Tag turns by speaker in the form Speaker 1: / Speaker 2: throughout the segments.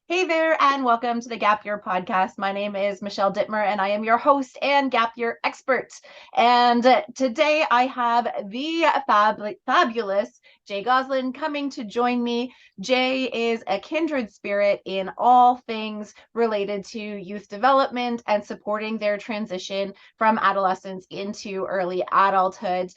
Speaker 1: Hey there, and welcome to the Gap Year podcast. My name is Michelle Dittmer, and I am your host and Gap Year expert. And today I have the fabulous Jay Gosselin coming to join me. Jay is a kindred spirit in all things related to youth development and supporting their transition from adolescence into early adulthood.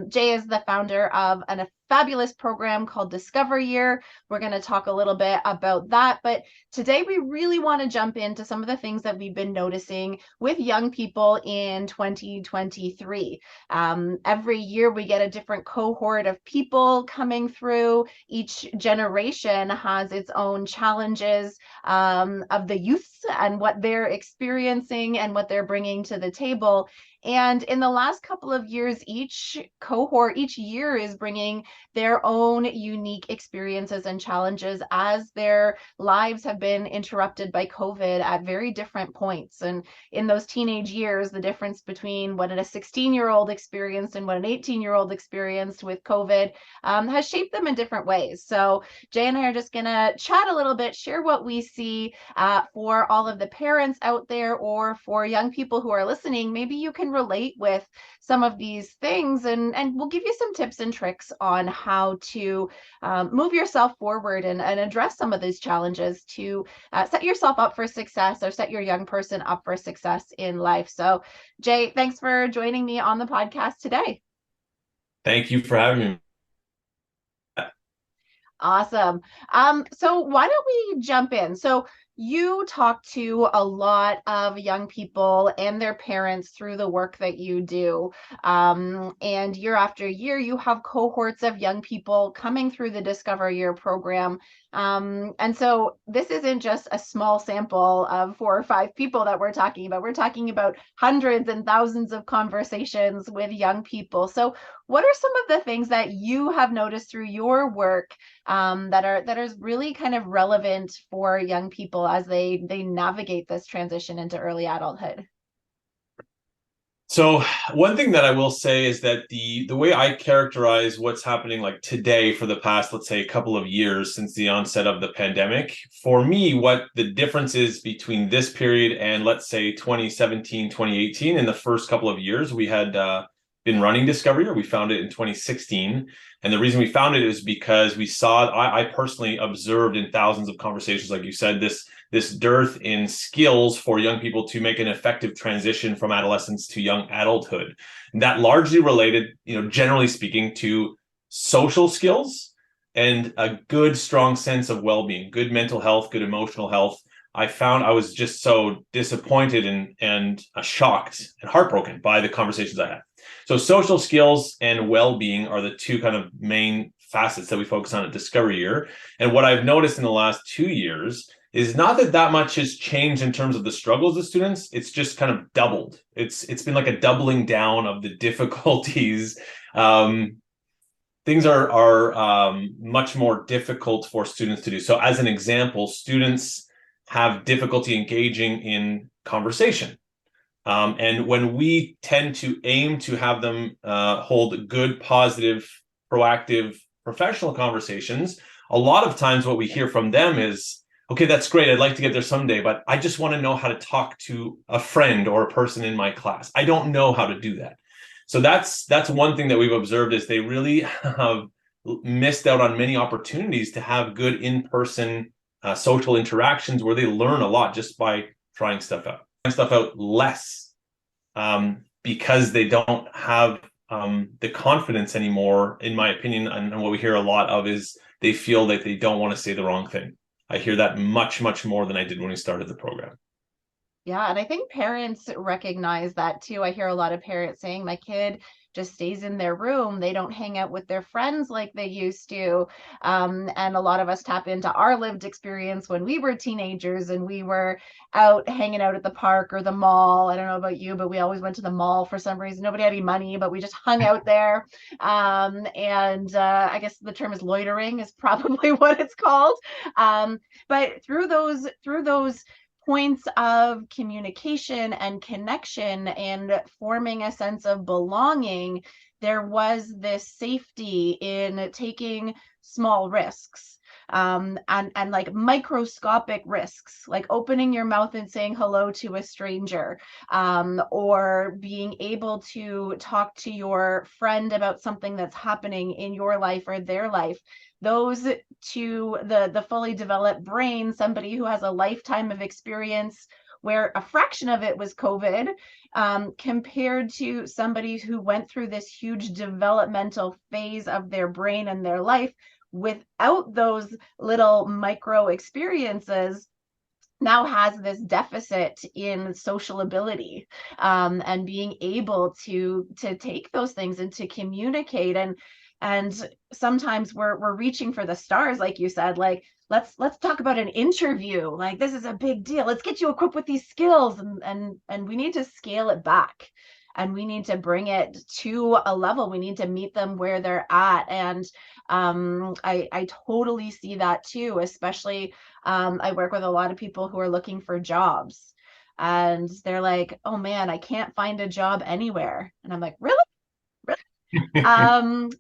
Speaker 1: Jay is the founder of a fabulous program called Discover Year. We're going to talk a little bit about that, but today we really want to jump into some of the things that we've been noticing with young people in 2023. Every year we get a different cohort of people coming through. Each generation has its own challenges of the youths and what they're experiencing and what they're bringing to the table. And in the last couple of years, each cohort, each year is bringing their own unique experiences and challenges as their lives have been interrupted by COVID at very different points. And in those teenage years, the difference between what a 16-year-old experienced and what an 18-year-old experienced with COVID has shaped them in different ways. So Jay and I are just going to chat a little bit, share what we see for all of the parents out there, or for young people who are listening. Maybe you can relate with some of these things, and we'll give you some tips and tricks on how to move yourself forward and address some of these challenges to set yourself up for success, or set your young person up for success in life. So Jay, thanks for joining me on the podcast today.
Speaker 2: Thank you for having me.
Speaker 1: Awesome. So why don't we jump in? So you talk to a lot of young people and their parents through the work that you do. And year after year, you have cohorts of young people coming through the Discover Year program. And so this isn't just a small sample of 4 or 5 people that we're talking about. We're talking about hundreds and thousands of conversations with young people. So what are some of the things that you have noticed through your work that is really kind of relevant for young people as they navigate this transition into early adulthood?
Speaker 2: So one thing that I will say is that the way I characterize what's happening like today for the past, let's say, a couple of years since the onset of the pandemic, for me, what the difference is between this period and, let's say, 2017, 2018, in the first couple of years, we had been running Discover Year. We found it in 2016. And the reason we found it is because we saw, I personally observed in thousands of conversations, like you said, this dearth in skills for young people to make an effective transition from adolescence to young adulthood. And that largely related, generally speaking, to social skills and a good, strong sense of well-being, good mental health, good emotional health. I found I was just so disappointed and shocked and heartbroken by the conversations I had. So social skills and well-being are the two kind of main facets that we focus on at Discover Year. And what I've noticed in the last 2 years is not that much has changed in terms of the struggles of students. It's just kind of doubled. It's been like a doubling down of the difficulties. Things are much more difficult for students to do. So as an example, students have difficulty engaging in conversation. And when we tend to aim to have them hold good, positive, proactive, professional conversations, a lot of times what we hear from them is, okay, that's great. I'd like to get there someday, but I just want to know how to talk to a friend or a person in my class. I don't know how to do that. So that's one thing that we've observed is they really have missed out on many opportunities to have good in-person social interactions where they learn a lot just by trying stuff out less because they don't have the confidence anymore, in my opinion. And what we hear a lot of is they feel that they don't want to say the wrong thing. I hear that much, much more than I did when we started the program.
Speaker 1: Yeah, and I think parents recognize that too. I hear a lot of parents saying, my kid just stays in their room. They don't hang out with their friends like they used to. And a lot of us tap into our lived experience when we were teenagers and we were out hanging out at the park or the mall. I don't know about you, but we always went to the mall for some reason. Nobody had any money, but we just hung out there. And I guess the term is loitering is probably what it's called. But through those points of communication and connection and forming a sense of belonging, there was this safety in taking small risks. and like microscopic risks, like opening your mouth and saying hello to a stranger, or being able to talk to your friend about something that's happening in your life or their life. Those, to the fully developed brain, somebody who has a lifetime of experience where a fraction of it was COVID, compared to somebody who went through this huge developmental phase of their brain and their life without those little micro experiences, now has this deficit in social ability, and being able to take those things and to communicate. And sometimes we're reaching for the stars, like you said, like let's talk about an interview, like this is a big deal, let's get you equipped with these skills, and we need to scale it back, and we need to bring it to a level, we need to meet them where they're at. And I totally see that too, especially I work with a lot of people who are looking for jobs, and they're like, oh man, I can't find a job anywhere. And I'm like, really? And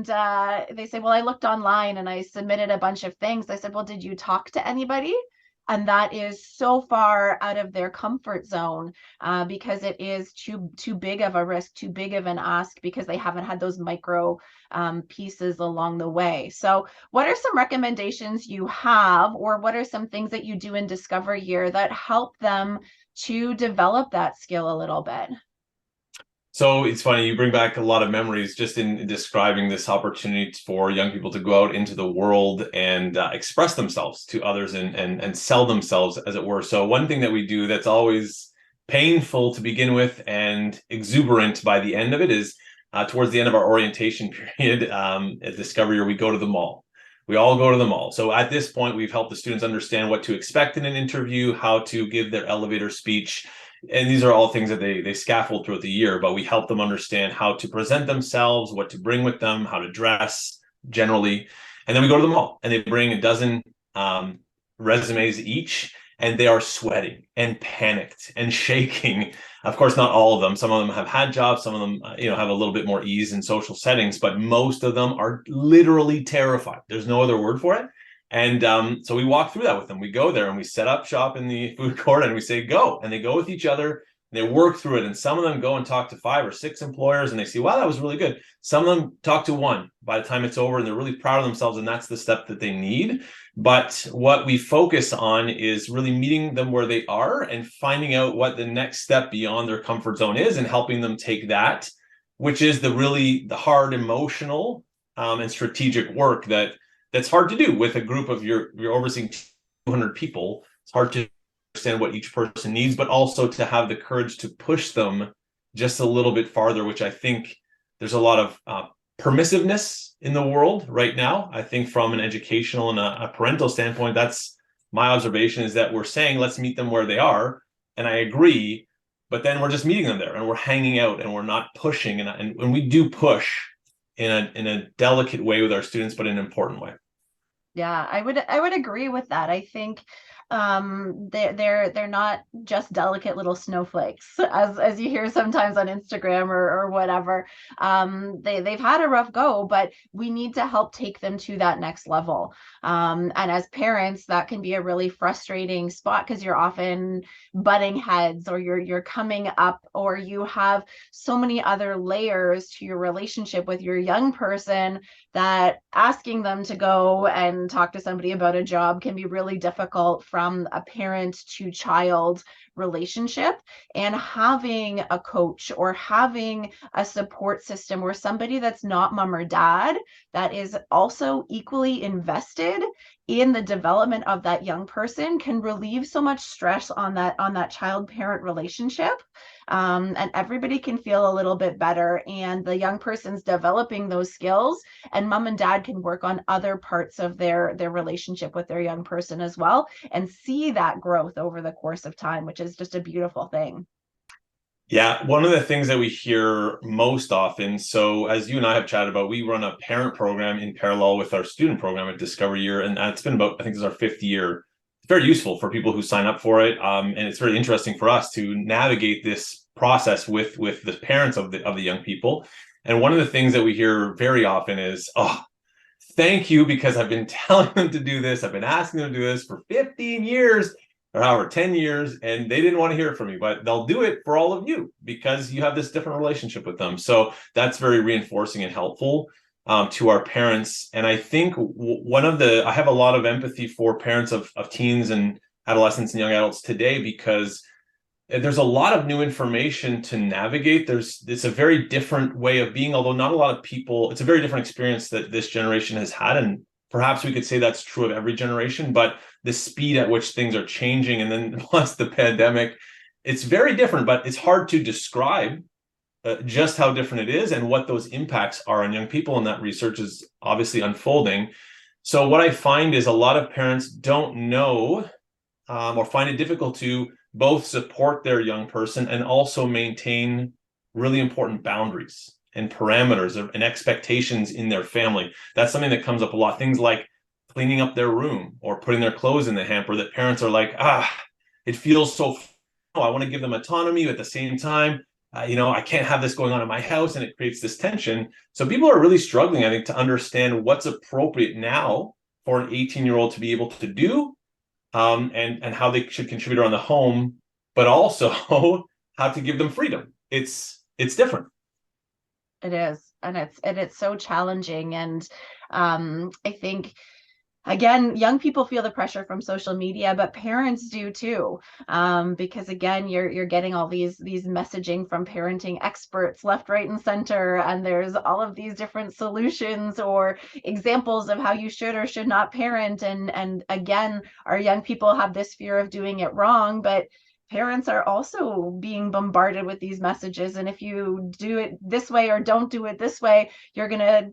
Speaker 1: they say, well, I looked online and I submitted a bunch of things. I said, well, did you talk to anybody? And that is so far out of their comfort zone, because it is too big of a risk, too big of an ask, because they haven't had those micro pieces along the way. So what are some recommendations you have, or what are some things that you do in Discover Year that help them to develop that skill a little bit?
Speaker 2: So it's funny, you bring back a lot of memories just in describing this opportunity for young people to go out into the world and express themselves to others and sell themselves, as it were. So one thing that we do that's always painful to begin with and exuberant by the end of it is towards the end of our orientation period at Discover Year, we go to the mall. We all go to the mall. So at this point, we've helped the students understand what to expect in an interview, how to give their elevator speech. And these are all things that they scaffold throughout the year, but we help them understand how to present themselves, what to bring with them, how to dress generally. And then we go to the mall and they bring a dozen resumes each, and they are sweating and panicked and shaking. Of course, not all of them. Some of them have had jobs. Some of them, have a little bit more ease in social settings, but most of them are literally terrified. There's no other word for it. And so we walk through that with them. We go there and we set up shop in the food court and we say, go. And they go with each other. They work through it. And some of them go and talk to 5 or 6 employers and they say, wow, that was really good. Some of them talk to one by the time it's over and they're really proud of themselves. And that's the step that they need. But what we focus on is really meeting them where they are and finding out what the next step beyond their comfort zone is and helping them take that, which is the hard emotional and strategic work that's hard to do with a group of you're overseeing 200 people. It's hard to understand what each person needs, but also to have the courage to push them just a little bit farther, which I think there's a lot of permissiveness in the world right now. I think from an educational and a parental standpoint, that's my observation, is that we're saying, let's meet them where they are. And I agree, but then we're just meeting them there and we're hanging out and we're not pushing. And when we do push in a delicate way with our students, but in an important way.
Speaker 1: Yeah, I would agree with that. I think they're not just delicate little snowflakes, as you hear sometimes on Instagram or whatever. They've had a rough go, but we need to help take them to that next level. And as parents, that can be a really frustrating spot because you're often butting heads, or you're coming up, or you have so many other layers to your relationship with your young person that asking them to go and talk to somebody about a job can be really difficult from a parent to child relationship. And having a coach or having a support system, or somebody that's not mom or dad, that is also equally invested in the development of that young person, can relieve so much stress on that child parent relationship. And everybody can feel a little bit better, and the young person's developing those skills, and mom and dad can work on other parts of their relationship with their young person as well, and see that growth over the course of time, which is just a beautiful thing.
Speaker 2: Yeah, one of the things that we hear most often, so as you and I have chatted about, we run a parent program in parallel with our student program at Discover Year, and it's been about, I think this is our 5th year. It's very useful for people who sign up for it, and it's very interesting for us to navigate this process with the parents of the young people. And one of the things that we hear very often is, oh, thank you, because I've been telling them to do this. I've been asking them to do this for 15 years or however, 10 years, and they didn't want to hear it from me, but they'll do it for all of you because you have this different relationship with them. So that's very reinforcing and helpful to our parents. And I think I have a lot of empathy for parents of teens and adolescents and young adults today, because there's a lot of new information to navigate. It's a very different way of being, although not a lot of people, it's a very different experience that this generation has had. And perhaps we could say that's true of every generation, but the speed at which things are changing, and then plus the pandemic, it's very different, but it's hard to describe just how different it is and what those impacts are on young people. And that research is obviously unfolding. So what I find is a lot of parents don't know or find it difficult to both support their young person and also maintain really important boundaries and parameters and expectations in their family. That's something that comes up a lot. Things like cleaning up their room or putting their clothes in the hamper, that parents are like, it feels so, I want to give them autonomy, but at the same time, I can't have this going on in my house, and it creates this tension. So people are really struggling, I think, to understand what's appropriate now for an 18-year-old to be able to do, and how they should contribute around the home, but also how to give them freedom. It's different.
Speaker 1: It is, and it's so challenging. And I think, again, young people feel the pressure from social media, but parents do too, because again, you're getting all these messaging from parenting experts left, right, and center, and there's all of these different solutions or examples of how you should or should not parent. And again, our young people have this fear of doing it wrong, but parents are also being bombarded with these messages. And if you do it this way or don't do it this way, you're going to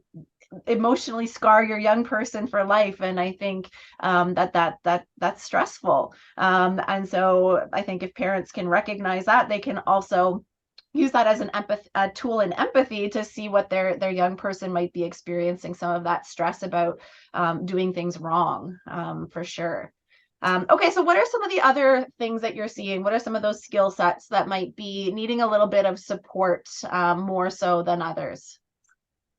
Speaker 1: emotionally scar your young person for life. And I think that's stressful. And so I think if parents can recognize that, they can also use that as a tool in empathy to see what their young person might be experiencing, some of that stress about doing things wrong, for sure. Okay, so what are some of the other things that you're seeing? What are some of those skill sets that might be needing a little bit of support, more so than others?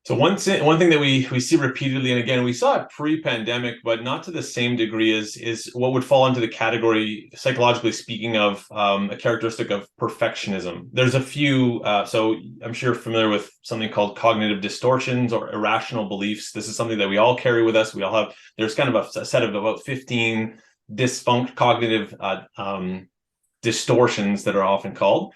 Speaker 2: So one thing that we see repeatedly, and again, we saw it pre-pandemic, but not to the same degree, is what would fall into the category, psychologically speaking, of a characteristic of perfectionism. There's a few, so I'm sure you're familiar with something called cognitive distortions or irrational beliefs. This is something that we all carry with us. We all have, there's kind of a set of about 15 cognitive distortions that are often called.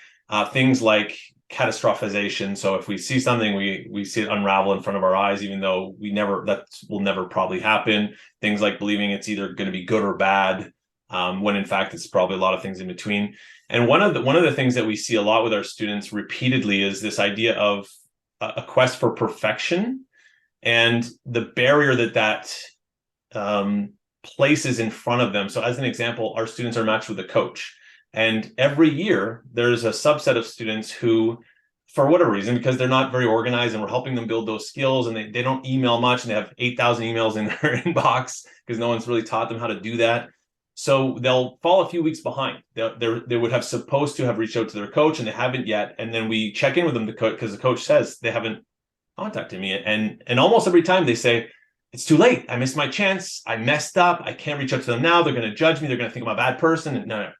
Speaker 2: Things like catastrophization. So if we see something, we see it unravel in front of our eyes, even though that will never probably happen. Things like believing it's either going to be good or bad, when in fact it's probably a lot of things in between. And one of the things that we see a lot with our students repeatedly is this idea of a quest for perfection and the barrier that places in front of them. So as an example, our students are matched with a coach. And every year, there's a subset of students who, for whatever reason, because they're not very organized and we're helping them build those skills, and they don't email much, and they have 8,000 emails in their inbox because no one's really taught them how to do that. So they'll fall a few weeks behind. They would have supposed to have reached out to their coach, and they haven't yet. And then we check in with them because the coach says they haven't contacted me. And almost every time they say, it's too late. I missed my chance. I messed up. I can't reach out to them now. They're going to judge me. They're going to think I'm a bad person. And no.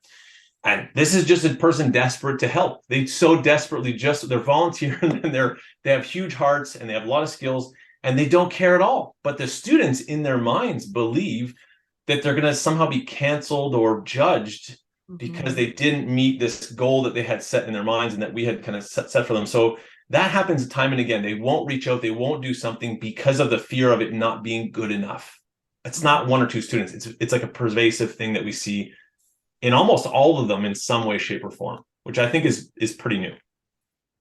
Speaker 2: And this is just a person desperate to help. They so desperately they're volunteering, and they have huge hearts, and they have a lot of skills, and they don't care at all. But the students in their minds believe that they're going to somehow be canceled or judged because they didn't meet this goal that they had set in their minds and that we had kind of set for them. So that happens time and again. They won't reach out. They won't do something because of the fear of it not being good enough. It's not one or two students. It's like a pervasive thing that we see in almost all of them in some way, shape, or form, which I think is pretty new.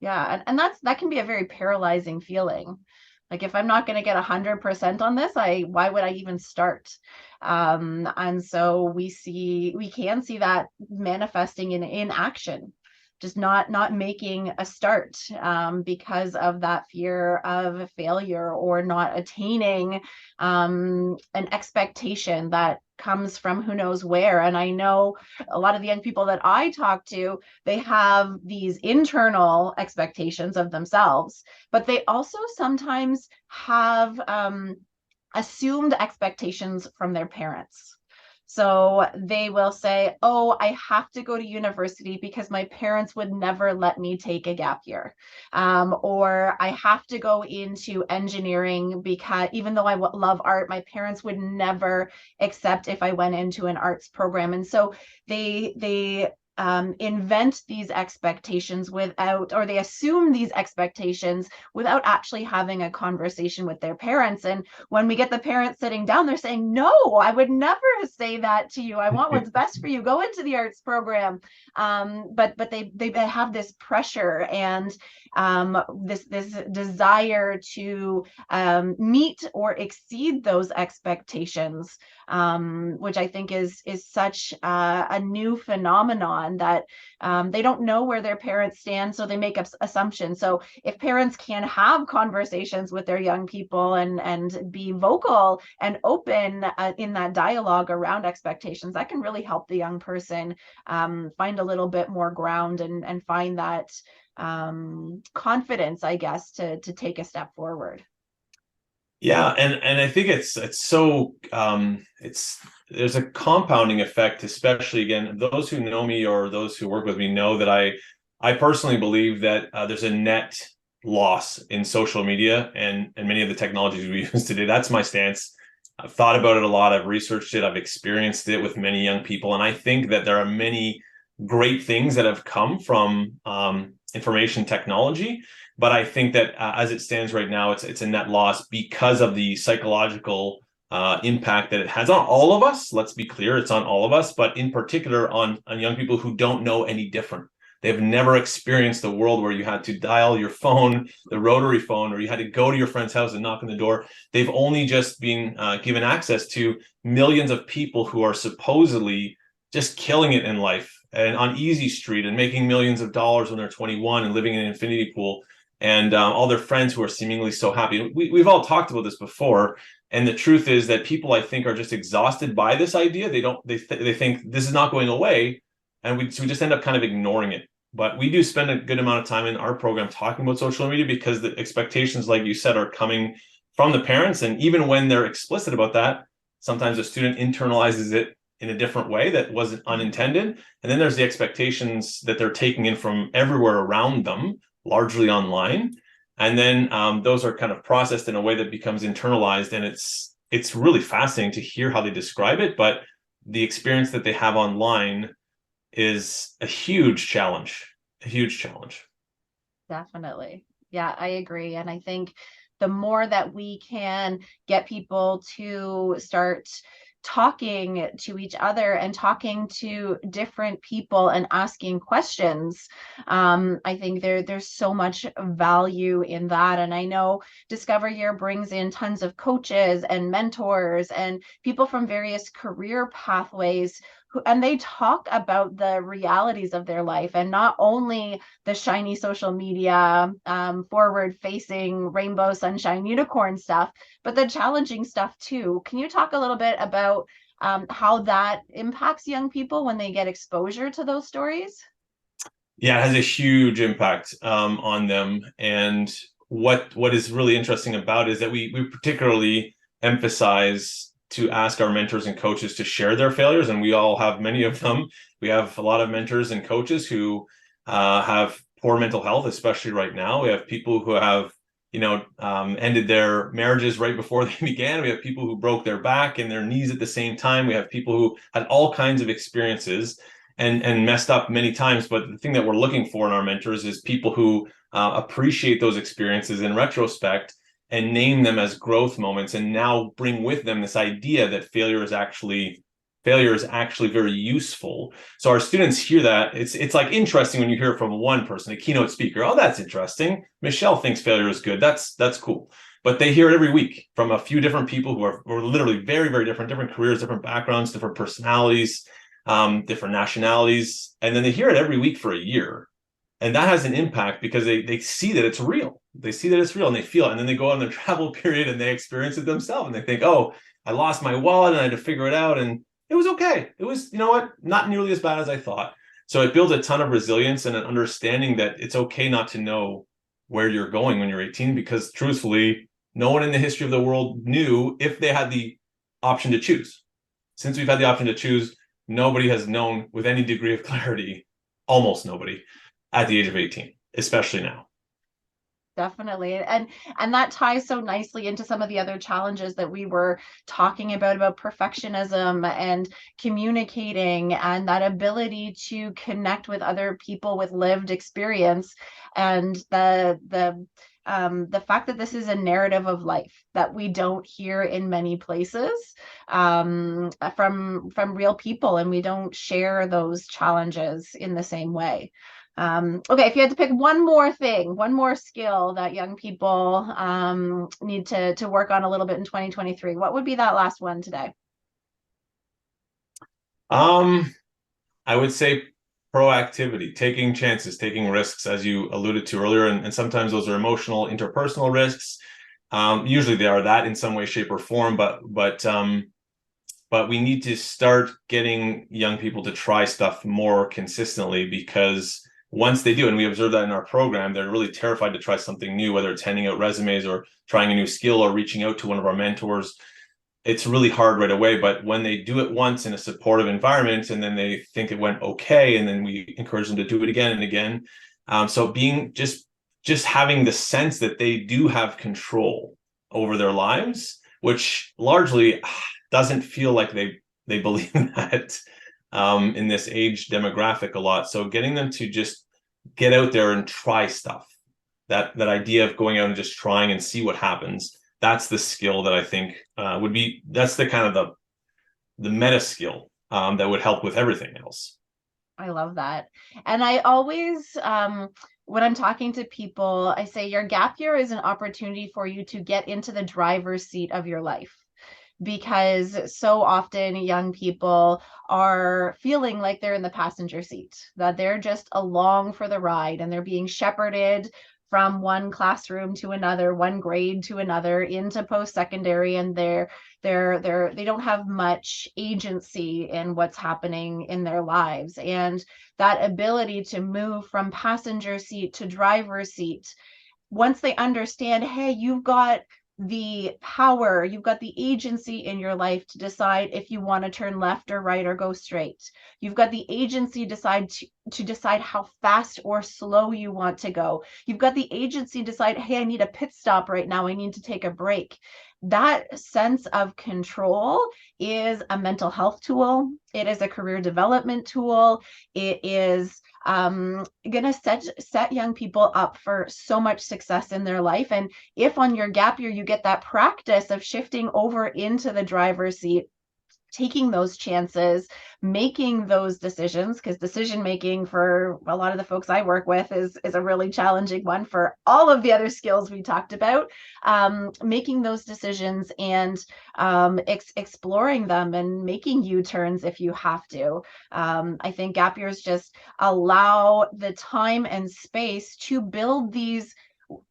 Speaker 1: Yeah, and that can be a very paralyzing feeling. Like, if I'm not going to get 100% on this, why would I even start? And so we can see that manifesting in action, just not making a start, because of that fear of failure or not attaining an expectation that comes from who knows where. And I know a lot of the young people that I talk to, they have these internal expectations of themselves, but they also sometimes have assumed expectations from their parents. So they will say, oh, I have to go to university because my parents would never let me take a gap year. Or I have to go into engineering because even though I love art, my parents would never accept if I went into an arts program. And so they invent these expectations without, or they assume these expectations without actually having a conversation with their parents. And when we get the parents sitting down, they're saying, no, I would never say that to you. I want what's best for you. Go into the arts program. But they have this pressure and this desire to meet or exceed those expectations, which I think is such a new phenomenon that they don't know where their parents stand, so they make up assumptions. So if parents can have conversations with their young people and be vocal and open in that dialogue around expectations, that can really help the young person find a little bit more ground and find that confidence, I guess, to take a step forward.
Speaker 2: Yeah, and I think it's so there's a compounding effect, especially again, those who know me or those who work with me know that I personally believe that there's a net loss in social media and many of the technologies we use today. That's my stance. I've thought about it a lot. I've researched it. I've experienced it with many young people, and I think that there are many great things that have come from information technology. But I think that as it stands right now, it's a net loss because of the psychological impact that it has on all of us. Let's be clear, it's on all of us, but in particular on young people who don't know any different. They've never experienced the world where you had to dial your phone, the rotary phone, or you had to go to your friend's house and knock on the door. They've only just been given access to millions of people who are supposedly just killing it in life and on easy street and making millions of dollars when they're 21 and living in an infinity pool, and all their friends who are seemingly so happy. We've all talked about this before, and the truth is that people, I think, are just exhausted by this idea. They think this is not going away, and we just end up kind of ignoring it. But we do spend a good amount of time in our program talking about social media because the expectations, like you said, are coming from the parents, and even when they're explicit about that, sometimes a student internalizes it in a different way that wasn't unintended. And then there's the expectations that they're taking in from everywhere around them, largely online. And then those are kind of processed in a way that becomes internalized. And it's really fascinating to hear how they describe it. But the experience that they have online is a huge challenge, a huge challenge.
Speaker 1: Definitely. Yeah, I agree. And I think the more that we can get people to start talking to each other and talking to different people and asking questions, I think there's so much value in that. And I know Discover Year brings in tons of coaches and mentors and people from various career pathways and they talk about the realities of their life and not only the shiny social media, forward facing rainbow sunshine unicorn stuff, but the challenging stuff too. Can you talk a little bit about how that impacts young people when they get exposure to those stories?
Speaker 2: Yeah, it has a huge impact on them. And what is really interesting about it is that we particularly emphasize to ask our mentors and coaches to share their failures. And we all have many of them. We have a lot of mentors and coaches who have poor mental health, especially right now. We have people who have, ended their marriages right before they began. We have people who broke their back and their knees at the same time. We have people who had all kinds of experiences and messed up many times. But the thing that we're looking for in our mentors is people who appreciate those experiences in retrospect and name them as growth moments, and now bring with them this idea that failure is actually very useful. So our students hear that. It's like interesting when you hear it from one person, a keynote speaker. Oh, that's interesting. Michelle thinks failure is good. That's cool. But they hear it every week from a few different people who are literally very, very different careers, different backgrounds, different personalities, different nationalities. And then they hear it every week for a year. And that has an impact because they see that it's real. They see that it's real and they feel it. And then they go on their travel period and they experience it themselves. And they think, oh, I lost my wallet and I had to figure it out. And it was okay. It was, not nearly as bad as I thought. So it builds a ton of resilience and an understanding that it's okay not to know where you're going when you're 18, because truthfully, no one in the history of the world knew if they had the option to choose. Since we've had the option to choose, nobody has known with any degree of clarity, almost nobody, at the age of 18, especially now.
Speaker 1: Definitely. And that ties so nicely into some of the other challenges that we were talking about perfectionism and communicating and that ability to connect with other people with lived experience, and the fact that this is a narrative of life that we don't hear in many places, from real people, and we don't share those challenges in the same way. Okay, if you had to pick one more thing, one more skill that young people need to work on a little bit in 2023, what would be that last one today?
Speaker 2: I would say proactivity, taking chances, taking risks, as you alluded to earlier, and sometimes those are emotional, interpersonal risks. Usually they are that in some way, shape, or form, but we need to start getting young people to try stuff more consistently, because once they do, and we observe that in our program, they're really terrified to try something new, whether it's handing out resumes or trying a new skill or reaching out to one of our mentors. It's really hard right away, but when they do it once in a supportive environment and then they think it went okay, and then we encourage them to do it again and again. So being just having the sense that they do have control over their lives, which largely doesn't feel like they believe that in this age demographic a lot. So getting them to just get out there and try stuff, that idea of going out and just trying and see what happens, that's the skill that I think that's the kind of the meta skill that would help with everything else.
Speaker 1: I love that. And I always, when I'm talking to people, I say your gap year is an opportunity for you to get into the driver's seat of your life, because so often young people are feeling like they're in the passenger seat, that they're just along for the ride and they're being shepherded from one classroom to another, one grade to another, into post-secondary, and they don't have much agency in what's happening in their lives. And that ability to move from passenger seat to driver's seat, once they understand, hey, you've got the power, you've got the agency in your life to decide if you want to turn left or right or go straight. You've got the agency to decide how fast or slow you want to go. You've got the agency to decide, hey, I need a pit stop right now, I need to take a break. That sense of control is a mental health tool. It is a career development tool. It is going to set young people up for so much success in their life. And if on your gap year you get that practice of shifting over into the driver's seat, taking those chances, making those decisions, because decision making for a lot of the folks I work with is a really challenging one for all of the other skills we talked about. Making those decisions and exploring them and making U-turns if you have to. I think gap years just allow the time and space to build these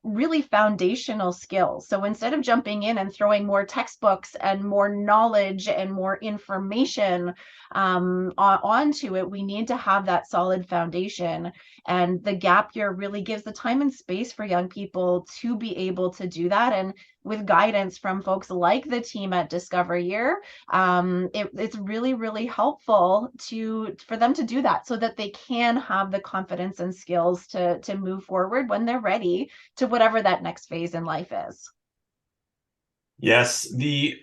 Speaker 1: really foundational skills. So instead of jumping in and throwing more textbooks and more knowledge and more information onto it, we need to have that solid foundation. And the gap year really gives the time and space for young people to be able to do that. And with guidance from folks like the team at Discover Year, it's really, really helpful for them to do that so that they can have the confidence and skills to move forward when they're ready to whatever that next phase in life is.
Speaker 2: Yes,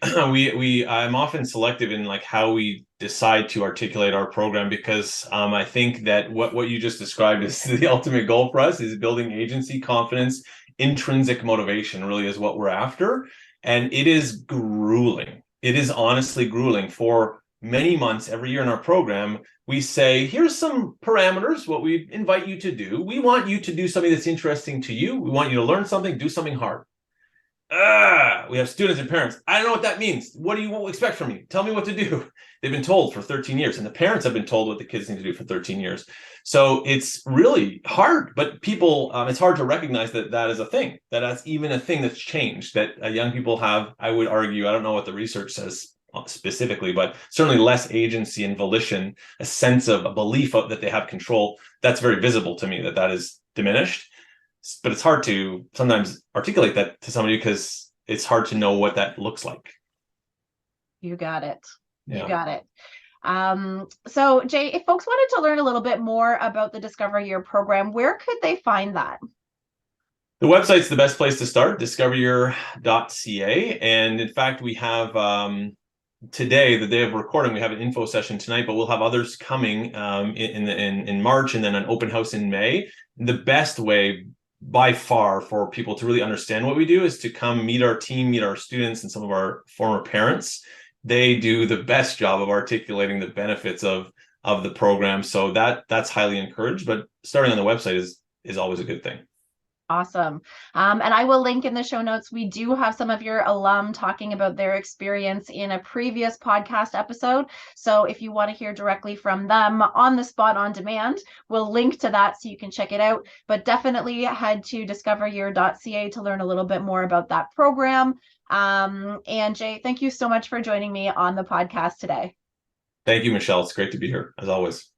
Speaker 2: I'm often selective in like how we decide to articulate our program, because I think that what you just described is the ultimate goal for us, is building agency, confidence, intrinsic motivation really is what we're after. And it is grueling. It is honestly grueling. For many months every year in our program, we say, here's some parameters, what we invite you to do. We want you to do something that's interesting to you. We want you to learn something, do something hard. We have students and parents. I don't know what that means. What do you expect from me? Tell me what to do. They've been told for 13 years, and the parents have been told what the kids need to do for 13 years. So it's really hard, but people, it's hard to recognize that is a thing, that's even a thing that's changed, that young people have, I would argue, I don't know what the research says specifically, but certainly less agency and volition, a sense of a belief that they have control. That's very visible to me, that is diminished. But it's hard to sometimes articulate that to somebody, because it's hard to know what that looks like.
Speaker 1: You got it.
Speaker 2: Yeah.
Speaker 1: You got it. So Jay, if folks wanted to learn a little bit more about the Discover Your program, where could they find that?
Speaker 2: The website's the best place to start, discoveryour.ca. And in fact, we have today, the day of recording, we have an info session tonight, but we'll have others coming in March, and then an open house in May. The best way by far for people to really understand what we do is to come meet our team, meet our students, and some of our former parents. They do the best job of articulating the benefits of the program. So that's highly encouraged, but starting on the website is always a good thing.
Speaker 1: Awesome. And I will link in the show notes. We do have some of your alum talking about their experience in a previous podcast episode. So if you want to hear directly from them on the spot on demand, we'll link to that so you can check it out. But definitely head to discoveryour.ca to learn a little bit more about that program. And Jay, thank you so much for joining me on the podcast today.
Speaker 2: Thank you, Michelle. It's great to be here, as always.